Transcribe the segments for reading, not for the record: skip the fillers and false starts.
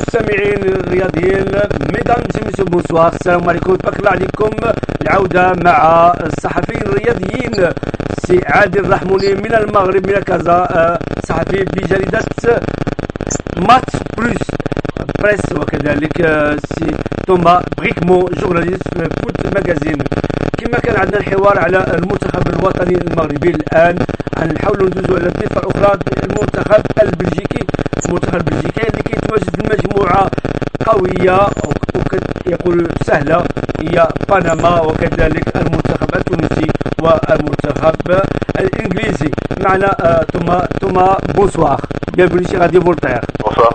مستمعين الرياضيين ميدان سميسو بونسوار السلام عليكم تبارك الله عليكم. العودة مع الصحفيين الرياضيين سي عادل رحموني من المغرب من كازا صحفي بجريدة ماتش بلوس بريس وكذلك سي توما بريكمون جورناليست في فوت ماجازين. كما كان عندنا الحوار على المنتخب الوطني المغربي الآن نحاولوا ندوزوا على الضفة الأخرى المنتخب البلجيكي. المنتخب البلجيكي اللي كيتواجد في مجموعة قوية يقول سهلة هي بنما وكذلك المنتخب التونسي والمنتخب الإنجليزي. معنا توما بونسوار. Bienvenue sur Radio Voltaire. Bonsoir à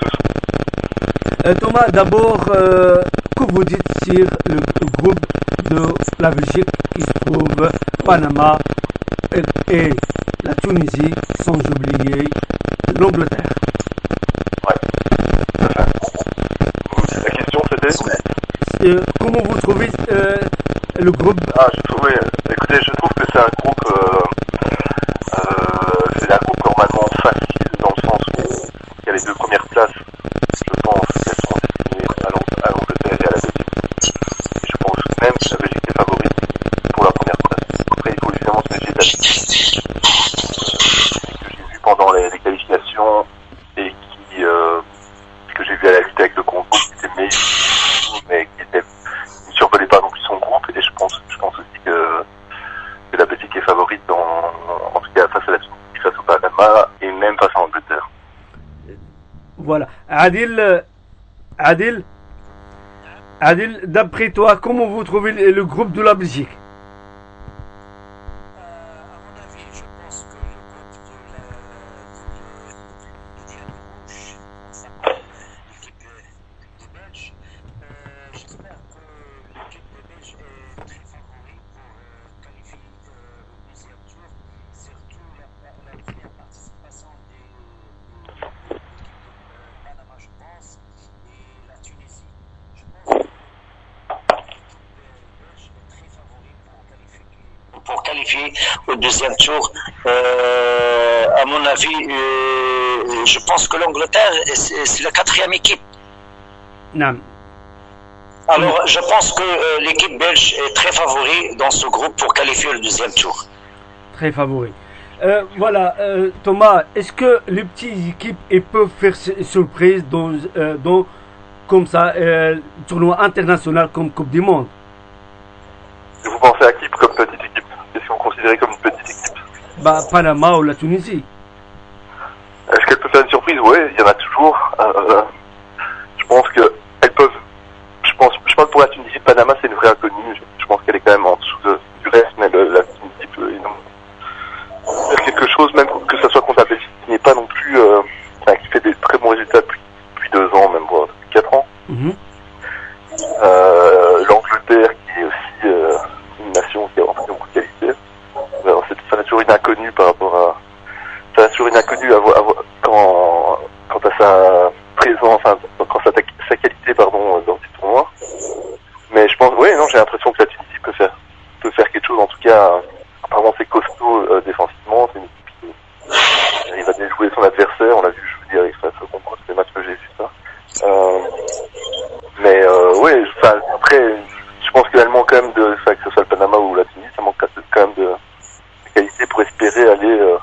tous. Thomas, d'abord, que vous dites sur le groupe de la Belgique qui se trouve Panama et la Tunisie, sans oublier l'Angleterre? Ouais, tout à fait. La question c'était comment vous trouvez le groupe? Écoutez, je trouve que c'est un groupe normalement facile dans le sens où il y a les deux premières places, je pense qu'elles sont destinées à l'Angleterre et à la Belgique. Et je pense même que la Belgique est favorite pour la première place. Après, il faut évidemment se méfier de la Tunisie, que j'ai vu pendant les qualifications et que j'ai vu à la lutte avec le Congo, qui était meilleur, mais qui ne survolait pas non plus son groupe. Et je pense aussi que la Belgique est favorite en tout cas face à la Tunisie, face au Panama et même face à l'Angleterre. Voilà. Adil, d'après toi, comment vous trouvez le groupe de la Belgique? Pour qualifier au deuxième tour. À mon avis, je pense que l'Angleterre, c'est la quatrième équipe. Non. Alors, je pense que l'équipe belge est très favori dans ce groupe pour qualifier le deuxième tour. Très favori. Voilà, Thomas, est-ce que les petites équipes peuvent faire surprise dans comme ça, tournoi international comme Coupe du Monde? Vous pensez à qui comme petite équipe? Qu'est-ce qu'on considère comme une petite équipe? Panama ou la Tunisie. Est-ce qu'elle peut faire une surprise? Oui, il y en a toujours. Je pense qu'elles peuvent. Je pense pour la Tunisie, Panama c'est une vraie inconnue. Je pense qu'elle est quand même en dessous du reste, mais la Tunisie peut faire quelque chose, même que ce soit contre la Belgique, qui n'est pas non plus, qui fait des très bons résultats depuis 2 ans, même voire depuis 4 ans. L'Angleterre qui est aussi une nation qui a vraiment beaucoup de qualité. Alors ça reste toujours une inconnue par rapport à. Ça reste toujours une inconnue quant à sa présence, quant à sa qualité dans ces tournois. Mais je pense, j'ai l'impression que la Tunisie peut faire quelque chose. En tout cas, apparemment c'est costaud défensivement. C'est une équipe qui arrive à déjouer son adversaire. On l'a vu, je veux dire, face au Congo, c'est les matchs que j'ai vu ça. Après, je pense qu'il manque quand même que ce soit le Panama ou la Tunisie, ça manque quand même de qualité pour espérer aller le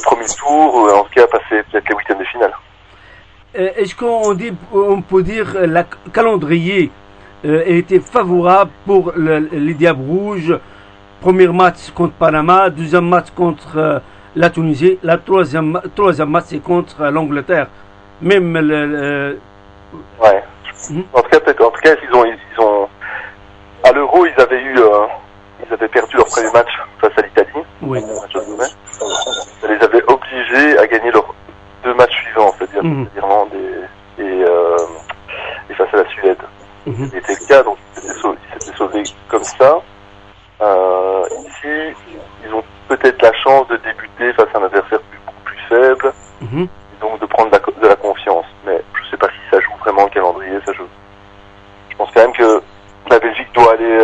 premier tour, ou en tout cas passer peut-être les huitièmes de finale. Est-ce qu'on peut dire le calendrier était favorable pour les Diables Rouges? Premier match contre Panama, deuxième match contre la Tunisie, la troisième match c'est contre l'Angleterre. Même Ouais. En tout cas, ils ont à l'Euro, ils avaient perdu leur premier match face à l'Italie. Oui. Ça les avait obligés à gagner leurs 2 matchs suivants, c'est-à-dire l'Irlande et face à la Suède. C'était le cas, donc ils s'étaient sauvés comme ça. Ici, ils ont peut-être la chance de débuter face à un adversaire beaucoup plus faible, et donc de prendre de la confiance. Mais je sais pas si ça joue vraiment le calendrier, ça joue. Je pense quand même que la Belgique doit aller,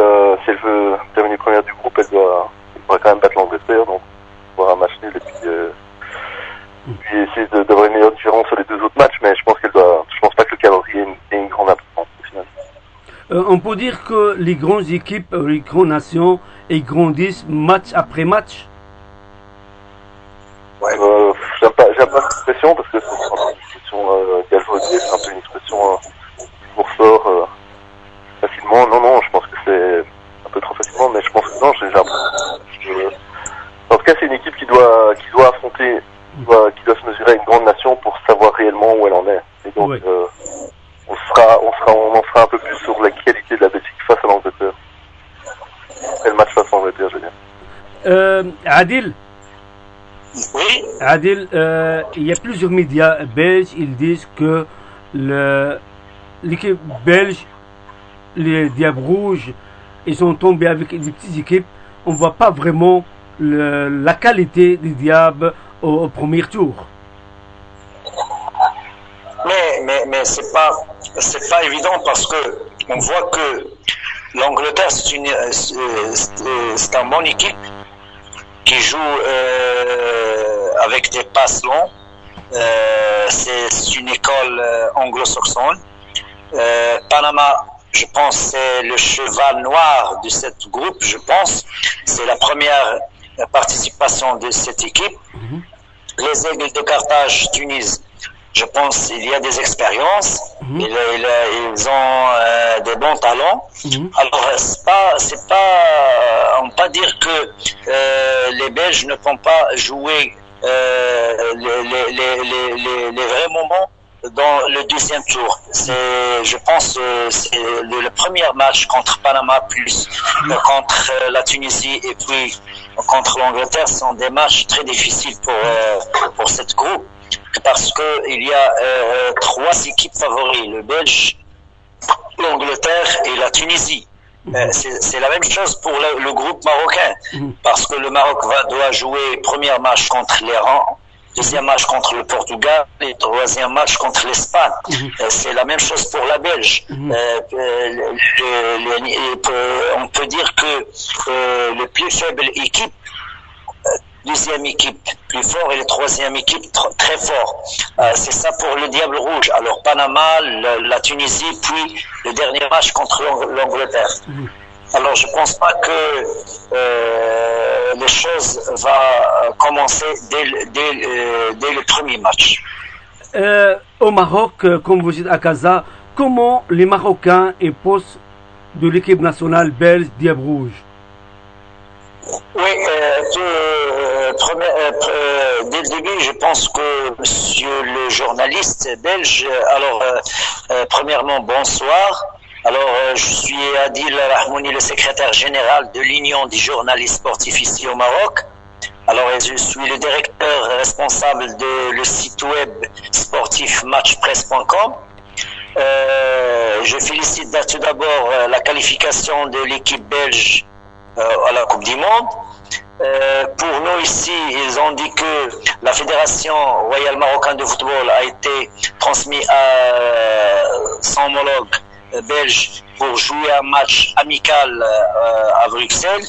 si elle veut terminer première du groupe, elle doit quand même battre l'Angleterre, donc voir un match nul et puis essayer d'avoir une meilleure différence On peut dire que les grandes équipes, les grandes nations, elles grandissent match après match. Ouais. J'aime pas cette expression parce que c'est une expression galvaudée, c'est un peu une expression qui ressort facilement. Non, je pense que c'est un peu trop facilement, mais je pense que non, en tout cas, c'est une équipe qui doit affronter, qui doit se mesurer à une grande nation pour savoir réellement où elle en est. Et donc, Oui. on en sera un peu plus sur la qualité de la Belgique face à l'Angleterre. Après le match face à l'Angleterre, je veux dire. Adil, Oui, Adil, il y a plusieurs médias belges, ils disent que l'équipe belge, les Diables Rouges, ils sont tombés avec des petites équipes. On ne voit pas vraiment la qualité des Diables au premier tour. mais c'est pas évident parce que on voit que l'Angleterre c'est une bonne équipe qui joue avec des passes longs. C'est une école anglo-saxonne. Panama, je pense, c'est le cheval noir de cette groupe, je pense. C'est la première participation de cette équipe. Les Aigles de Carthage, Tunis, je pense qu'il y a des expériences. Ils ont des bons talents. Alors, c'est pas, on peut pas dire que les Belges ne vont pas jouer les vrais moments dans le deuxième tour. Je pense c'est le premier match contre Panama plus contre la Tunisie et puis contre l'Angleterre sont des matchs très difficiles pour cette groupe parce que il y a trois équipes favoris, le Belge, l'Angleterre et la Tunisie. C'est la même chose pour le groupe marocain parce que le Maroc doit jouer premier match contre l'Iran, deuxième match contre le Portugal et troisième match contre l'Espagne. C'est la même chose pour la Belge. On peut dire que le plus faible équipe, deuxième équipe plus fort et la troisième équipe très fort. C'est ça pour le Diable Rouge. Alors Panama, la Tunisie, puis le dernier match contre l'Angleterre. Alors je pense pas que les choses vont commencer dès le premier match. Au Maroc, comme vous êtes à Casa, comment les Marocains imposent de l'équipe nationale belge Diable Rouge? Oui, dès le début, je pense que monsieur le journaliste belge, alors premièrement, bonsoir. Alors, je suis Adil Rahmouni, le secrétaire général de l'Union des journalistes sportifs ici au Maroc. Alors, je suis le directeur responsable de le site web sportif matchpresse.com. Je félicite tout d'abord la qualification de l'équipe belge à la Coupe du Monde. Pour nous ici, ils ont dit que la Fédération royale marocaine de football a été transmise à son homologue belge pour jouer un match amical à Bruxelles,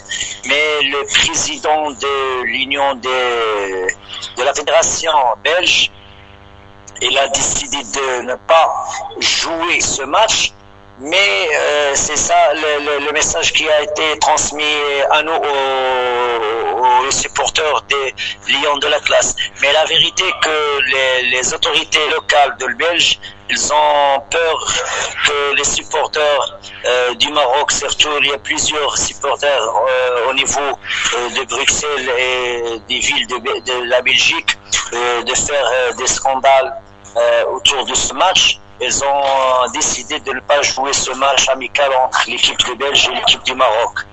mais le président de l'union de la fédération belge, il a décidé de ne pas jouer ce match. Mais c'est ça le message qui a été transmis à nous, aux supporters des Lions de l'Atlas. Mais la vérité que les autorités locales de Belge, ils ont peur que les supporters du Maroc, surtout il y a plusieurs supporters au niveau de Bruxelles et des villes de la Belgique, de faire des scandales autour de ce match. Ils ont décidé de ne pas jouer ce match amical entre l'équipe de Belge et l'équipe du Maroc.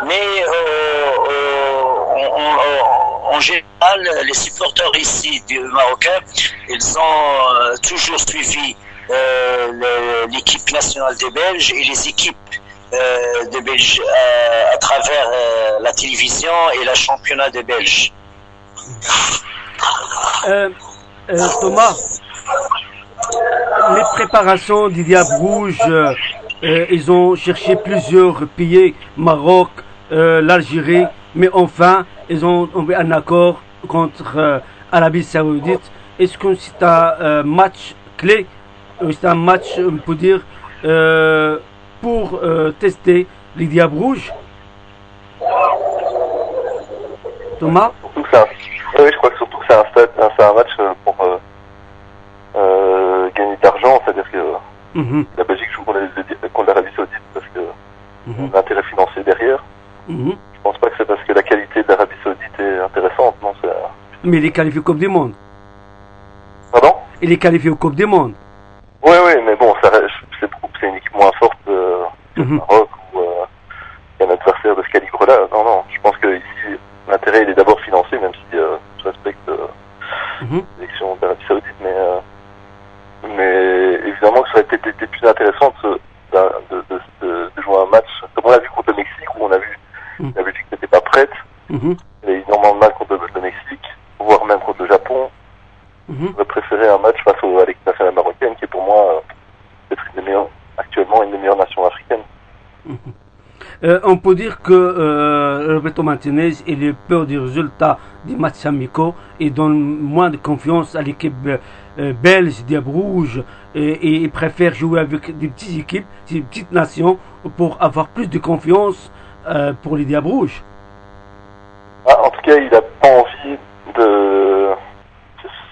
Mais en général, les supporters ici du Marocain, ils ont toujours suivi l'équipe nationale des Belges et les équipes de Belge à travers la télévision et le championnat de Belge. Thomas, les préparations du Diable Rouge, ils ont cherché plusieurs pays, Maroc, l'Algérie, mais enfin, ils ont trouvé un accord contre l'Arabie Saoudite. Est-ce que c'est un match clé? C'est un match, on peut dire, pour tester les Diables Rouges. Thomas? Surtout que oui, je crois que surtout que c'est un match pour gagner de l'argent, c'est-à-dire que la Belgique joue contre l'Arabie Saoudite parce que l'intérêt financier derrière. Je pense pas que c'est parce que la qualité de l'Arabie Saoudite est intéressante, non. Mais il est qualifié au Coupe du Monde. Pardon? Il est qualifié au Coupe du Monde. Oui, mais bon, c'est une équipe moins forte que le Maroc ou un adversaire de ce calibre-là. Non, je pense que ici l'intérêt il est d'abord financier, même si je respecte l'élection d'Arabie Saoudite, mais évidemment que ça aurait peut-être été plus intéressant de jouer un match comme on l'a vu contre le Mexique, où on a vu la Belgique n'était pas prête. Il y a eu énormément de mal contre le Mexique, voire même contre le Japon. J'aurais préféré un match face à l'équipe nationale marocaine, qui est pour moi peut-être actuellement une des meilleures nations africaines. On peut dire que Roberto Martinez il est peur du résultat des matchs amicaux et donne moins de confiance à l'équipe belge, Diable Rouge, et il préfère jouer avec des petites équipes, des petites nations, pour avoir plus de confiance pour les Diables Rouges. En tout cas, il n'a pas envie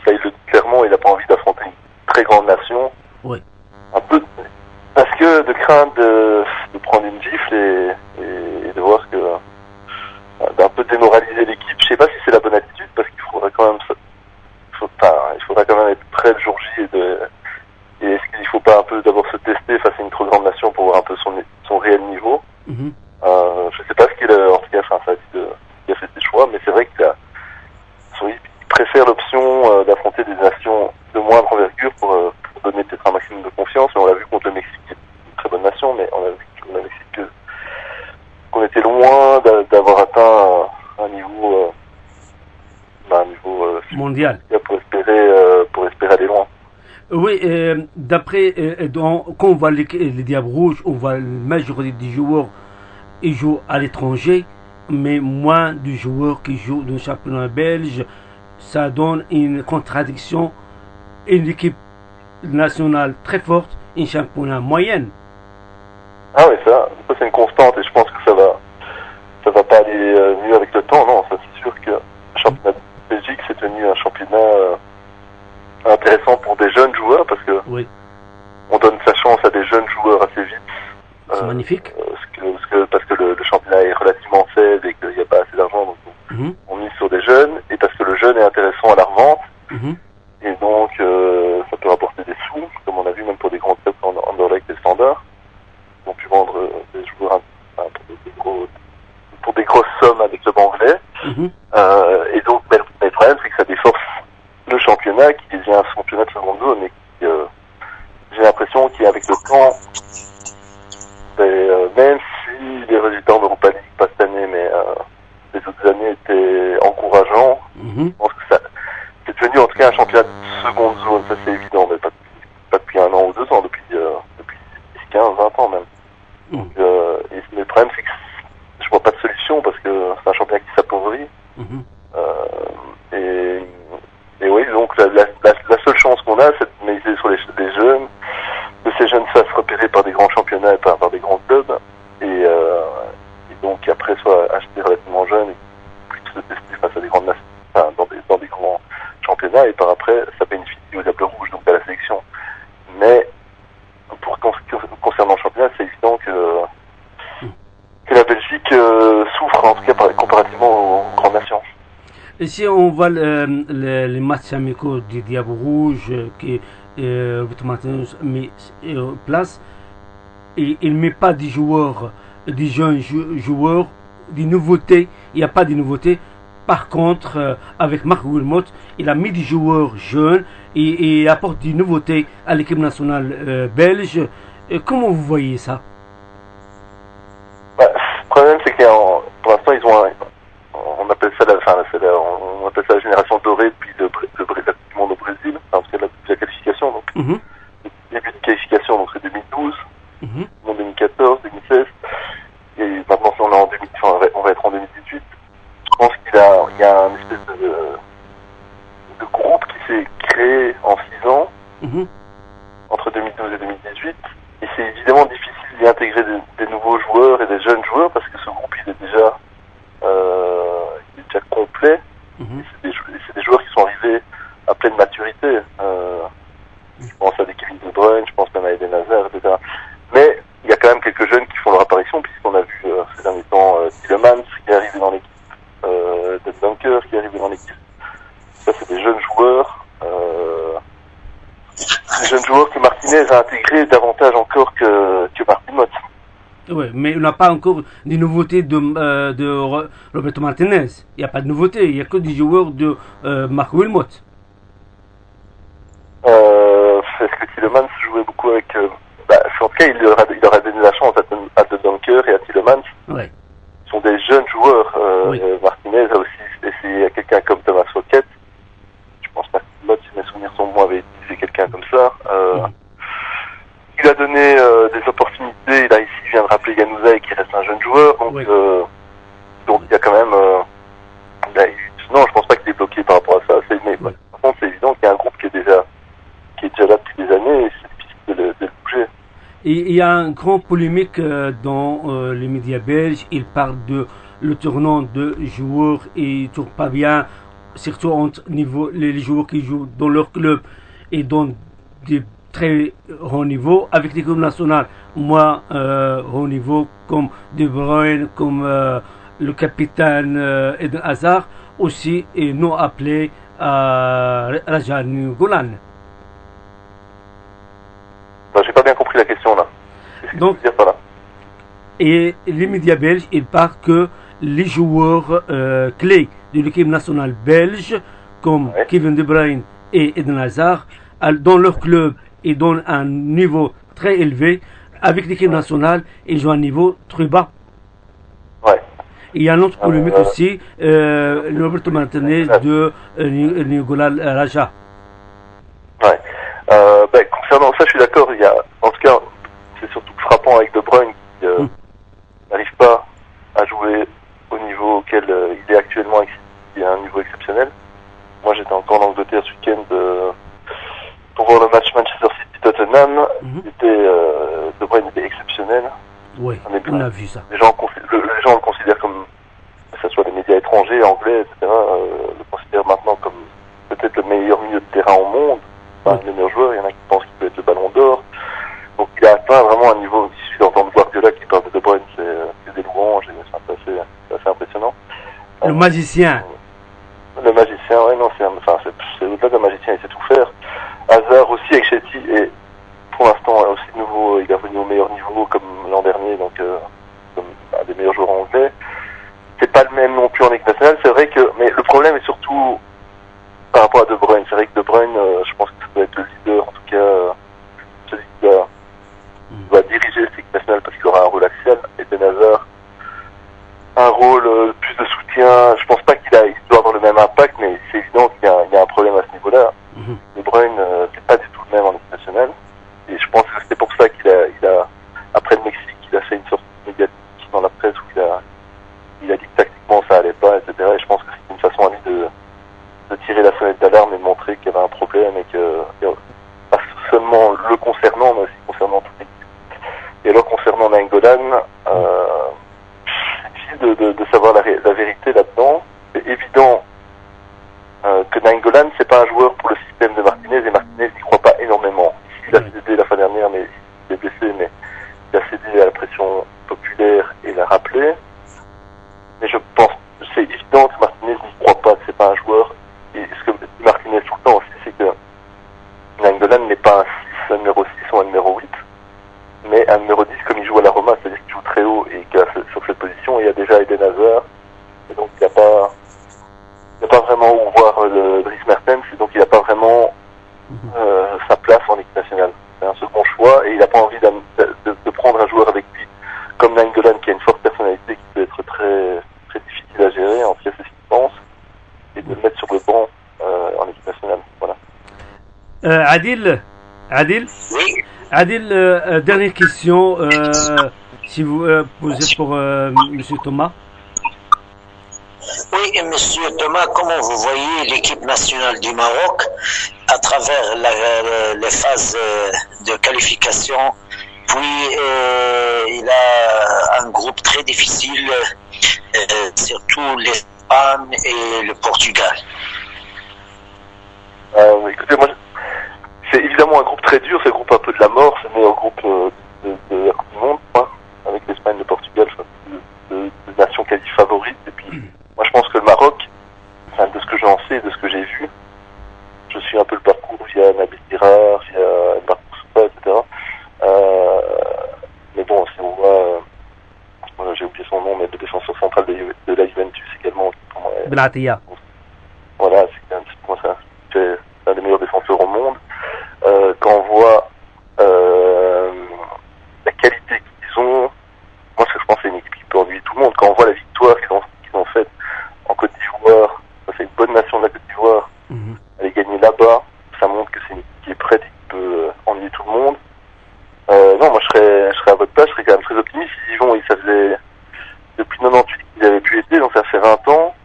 ça il le dit clairement, il n'a pas envie d'affronter une très grande nation. Oui. Un peu, parce que de crainte de prendre une gifle et de voir que d'un peu démoraliser l'équipe. Je sais pas si c'est la bonne attitude, parce qu'il faudra quand même il faudra quand même être prêt le jour J et est-ce qu'il ne faut pas un peu d'abord se tester face à une trop grande nation pour voir un peu son réel niveau. Je sais pas ce qu'il a, en tout cas, ça il a fait ses choix, mais c'est vrai qu'il préfère l'option d'affronter des nations de moindre envergure pour donner peut-être un maximum de confiance. Et on l'a vu contre le Mexique, qui est une très bonne nation, mais on a vu contre le Mexique qu'on était loin d'avoir atteint un niveau mondial pour espérer aller loin. Oui, d'après quand on voit les Diables Rouges, on voit la majorité des joueurs ils jouent à l'étranger, mais moins de joueurs qui jouent dans le championnat belge. Ça donne une contradiction. Une équipe nationale très forte, une championnat moyenne. Ah oui, ça c'est une constante et je pense que ça va pas aller mieux avec le temps. Non, ça c'est sûr que le championnat de Belgique c'est devenu un championnat intéressant pour des jeunes joueurs parce que on donne sa chance à des jeunes joueurs assez vite. C'est magnifique. Parce que le championnat est relativement faible et qu'il n'y a pas assez d'argent, donc on mise sur des jeunes, et parce que le jeune est intéressant à la revente, et donc ça peut rapporter des sous, comme on a vu même pour des grands clubs en Anderlecht et Standard, ils ont pu vendre des joueurs pour des grosses sommes à des clubs anglais, et donc mais le problème c'est que ça déforce le championnat qui devient un championnat de seconde zone, et qui, j'ai l'impression qu'avec le temps, même si les résultats en Europa League, pas cette année, mais les autres années étaient encourageants, je pense que c'est devenu en tout cas un championnat de seconde zone, ça c'est évident, mais pas depuis 1 an ou 2 ans, depuis 10, 15, 20 ans même. Donc, et le problème c'est que je vois pas de solution parce que c'est un championnat qui s'appauvrit. Et oui, donc la seule chance qu'on a, c'est de miser sur les jeunes, que ces jeunes se fassent repérer par des grands championnats et par des grands clubs, et donc après soit acheter relativement jeunes et puis se tester face à des grandes nations, enfin, dans des grands championnats, et par après ça bénéficie aux Diables Rouges, donc à la sélection. Mais concernant le championnat, c'est évident que la Belgique souffre, en tout cas comparativement aux grandes nations. Et si on voit les matchs amicaux des Diables Rouges qui Roberto Martinez met en place, et il ne met pas des joueurs, des jeunes joueurs, des nouveautés, il n'y a pas de nouveautés. Par contre, avec Marc Wilmot, il a mis des joueurs jeunes et il apporte des nouveautés à l'équipe nationale belge. Comment vous voyez ça? Le problème, c'est que pour l'instant, ils ont on appelle ça on appelle ça la génération dorée depuis le monde au Brésil, parce que depuis la qualification, donc le début de qualification, donc c'est 2012, en 2014, 2016, et maintenant on est en 2018, on va être en 2018. Je pense qu'il y a une espèce de groupe qui s'est créé en 6 ans, entre 2012 et 2018, et c'est évidemment difficile y intégrer des nouveaux joueurs et des jeunes joueurs, parce que ce groupe il est déjà complet. C'est des joueurs qui sont arrivés à pleine maturité. Je pense à des Kevin De Bruyne, je pense même à Eden Hazard, etc. Mais il y a quand même quelques jeunes qui font leur apparition, puisqu'on a vu ces derniers temps Tielemans qui est arrivé dans l'équipe, Ted Dunker qui est arrivé dans l'équipe. Ça, c'est des jeunes joueurs. Des jeunes joueurs que Martinez a intégrés davantage encore que Martin Mott. Oui, mais on n'a pas encore des nouveautés de Roberto Martinez. Il n'y a pas de nouveautés, il n'y a que des joueurs de Marc Wilmot. Est-ce que Tielemans jouait beaucoup avec... en tout cas, il leur a donné la chance à De Dunker et à Tielemans. Ouais. Ce sont des jeunes joueurs. Oui. Martinez a aussi essayé à quelqu'un comme Thomas Fouquet. Je pense pas que si mes souvenirs sont bons, avait utilisé quelqu'un comme ça. Il a donné des opportunités. Là, ici, je viens de rappeler Ganouzaï qui reste un jeune joueur. Donc, Oui. donc il y a quand même... non, je pense pas qu'il est bloqué par rapport à ça. Mais par contre, c'est évident qu'il y a un groupe qui est déjà là depuis des années et c'est difficile de le bouger. Et il y a un grand polémique dans les médias belges. Il parle de le tournant de joueurs et toujours pas bien, surtout entre les joueurs qui jouent dans leur club et dans des très haut niveau avec l'équipe nationale. Moi, haut niveau comme De Bruyne, comme le capitaine Eden Hazard, aussi et non appelé à Raja Golan. J'ai pas bien compris la question là. Qu'est-ce que Donc, tu veux dire par là? Et les médias belges, ils parlent que les joueurs clés de l'équipe nationale belge, comme Kevin De Bruyne et Eden Hazard, dans leur club et dans un niveau très élevé, avec l'équipe nationale, ils jouent à un niveau très bas. Ouais. Il y a un autre polémique aussi, Roberto Martinez de Nicolas Raja. Ouais. Concernant ça, je suis d'accord. Il y a, en tout cas, c'est surtout frappant avec De Bruyne qui n'arrive pas à jouer au niveau auquel il est actuellement, qui est un niveau exceptionnel. Moi, j'étais encore en Angleterre ce week-end pour voir le match Manchester City-Tottenham. De Bruyne était exceptionnel. Oui, on a vu ça. Les gens le considèrent comme, que ce soit les médias étrangers, anglais, etc., le considèrent maintenant comme peut-être le meilleur milieu de terrain au monde. Enfin, le meilleur joueur, il y en a qui pensent qu'il peut être le ballon d'or. Donc il a atteint vraiment un niveau, il suffit d'entendre Guardiola qui parle de Bruyne, c'est des louanges, c'est assez impressionnant. Le magicien. Le magicien, ouais, non, c'est au-delà d'un magicien, il sait tout faire. Hazard aussi avec Chetty, et pour l'instant aussi nouveau, il est revenu au meilleur niveau comme l'an dernier, donc comme un des meilleurs joueurs anglais. C'est pas le même non plus en équipe nationale, c'est vrai que, mais le problème est surtout par rapport à De Bruyne. C'est vrai que De Bruyne, je pense que ça doit être le leader, en tout cas, celui qui va diriger l'équipe nationale parce qu'il aura un rôle axial. Eden Hazard, un rôle plus de soutien. Je pense pas qu'il doit avoir le même impact, mais c'est évident qu'il y a un problème à ce niveau-là. De Bruyne, c'est pas du tout le même en équipe nationale. Et je pense que c'est pour ça qu'il a, après le Mexique, il a fait une sorte médiatique dans la presse où il a dit que tactiquement ça allait pas, etc. Et je pense que c'est une façon à lui de tirer la sonnette d'alarme et de montrer qu'il y avait un problème et que, pas seulement le concernant, mais aussi concernant toute l'équipe. Et alors, concernant Nainggolan, c'est difficile de savoir la vérité là-dedans. C'est évident que Nainggolan, c'est pas un joueur pour le système de Martinez, et Martinez n'y croit pas énormément. Il a cédé la fin dernière, mais il est blessé, mais il a cédé à la pression populaire et l'a rappelé. Mais je pense que c'est évident que Martinez n'y croit pas, que c'est pas un joueur. Et ce que Martinez tout le temps aussi, c'est que Nainggolan n'est pas un numéro 6 ou un numéro 8, mais un numéro 10 comme il joue à la Roma, c'est-à-dire qu'il joue très haut et que sur cette position, il y a déjà Eden Hazard, et donc il n'y a pas vraiment où voir Dries Mertens, et donc il n'a pas vraiment sa place en équipe nationale. C'est un second choix, et il n'a pas envie de prendre un joueur avec lui comme Nainggolan, qui a une forte personnalité, qui peut être très, très difficile à gérer, en tout cas c'est ce qu'il pense, et de le mettre sur le banc en équipe nationale. Voilà. Adil Oui. Adil, dernière question, si vous posez pour M. Thomas. Oui, Monsieur Thomas, comment vous voyez l'équipe nationale du Maroc à travers les phases de qualification, puis groupe très difficile, surtout l'Espagne et le Portugal. Écoutez, moi, c'est évidemment un groupe très dur, c'est le groupe un peu de la mort, c'est le meilleur groupe de la Coupe du Monde, quoi, avec l'Espagne et le Portugal, de nations quasi favorites. Et puis, moi je pense que le Maroc, enfin, de ce que j'en sais, de ce que j'ai vu, je suis un peu le parcours via Nabil Dirar, via Marcos Sousa, etc. Mais bon, si on voit, j'ai oublié son nom, mais le défenseur central de la Juventus également. Benatia. Voilà, pour moi c'est un des meilleurs défenseurs au monde. Quand on voit la qualité qu'ils ont, moi je pense que c'est une équipe qui peut ennuyer tout le monde. Quand on voit la victoire qu'ils ont faite en Côte d'Ivoire, c'est une bonne nation de la Côte d'Ivoire, aller gagner là-bas, ça montre que c'est une équipe qui est prête et qui peut ennuyer tout le monde. Non, moi je serais à votre place, je serais quand même très optimiste. Ils y vont, ça faisait depuis 98 qu'ils avaient pu aider, donc ça fait 20 ans.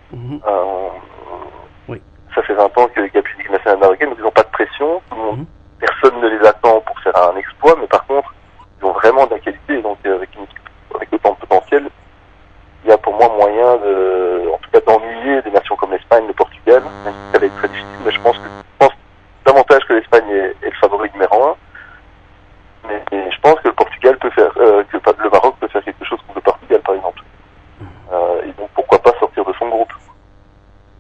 Oui. Ça fait 20 ans que les gars publient l'équipe nationale marocaine, donc ils n'ont pas de pression. Tout le monde, personne ne les attend pour faire un exploit, mais par contre, ils ont vraiment de la qualité, donc avec une équipe avec autant de potentiel, il y a pour moi moyen en tout cas d'ennuyer des nations comme l'Espagne, le Portugal, même si ça va être très difficile, mais je pense davantage que l'Espagne est le favori numéro 1. Mais je pense que le Portugal peut faire, que le Maroc peut faire quelque chose contre le Portugal par exemple. Et donc pourquoi pas sortir de son groupe.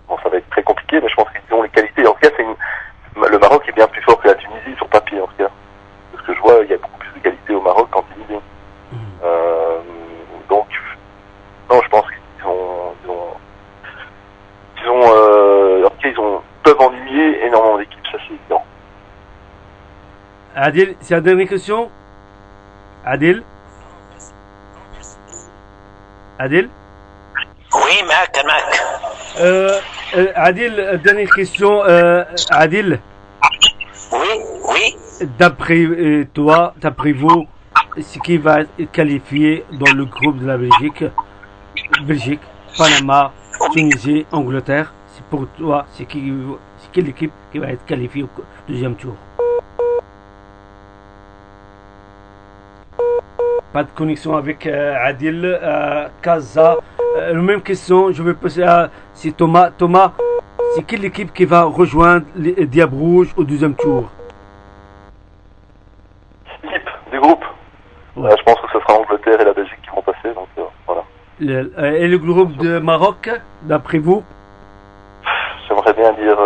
Bon, ça va être très compliqué, mais je pense qu'ils ont les qualités. En tout cas, le Maroc est bien plus fort que la Tunisie sur papier en tout cas. Parce que je vois, il y a beaucoup plus de qualité au Maroc qu'en Tunisie. Donc, non, je pense qu'ils peuvent ennuyer énormément d'équipes, ça c'est évident. Adil, c'est la dernière question. Adil? Oui, Mac. Adil, dernière question. Adil? Oui. D'après toi, d'après vous, ce qui va être qualifié dans le groupe de la Belgique, Panama, Tunisie, Angleterre, c'est pour toi, c'est quelle équipe qui va être qualifiée au deuxième tour? Pas de connexion avec Adil, Casa. La même question, je vais poser à Thomas. Thomas, c'est quelle équipe qui va rejoindre les Diables Rouges au deuxième tour? L'équipe du groupe. Ouais. Je pense que ce sera Angleterre et la Belgique qui vont passer, donc voilà. Et le groupe de Maroc, d'après vous? J'aimerais bien dire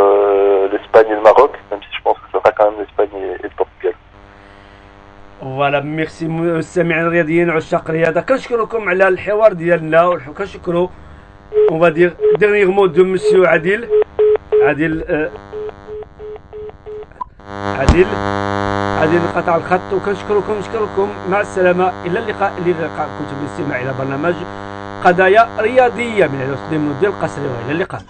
l'Espagne et le Maroc, même si je pense que ce sera quand même l'Espagne et le Portugal. فوالا ميرسي مستمعين الرياضيين عشاق الرياضه كنشكركم على الحوار ديالنا وكنشكروا اون فادير ديرنيير مو دو مسيو عادل قطع الخط وكنشكركم مع السلامه الى اللقاء كنتم بالاستماع الى برنامج قضايا رياضيه من الاستوديو ديال القصري والى اللقاء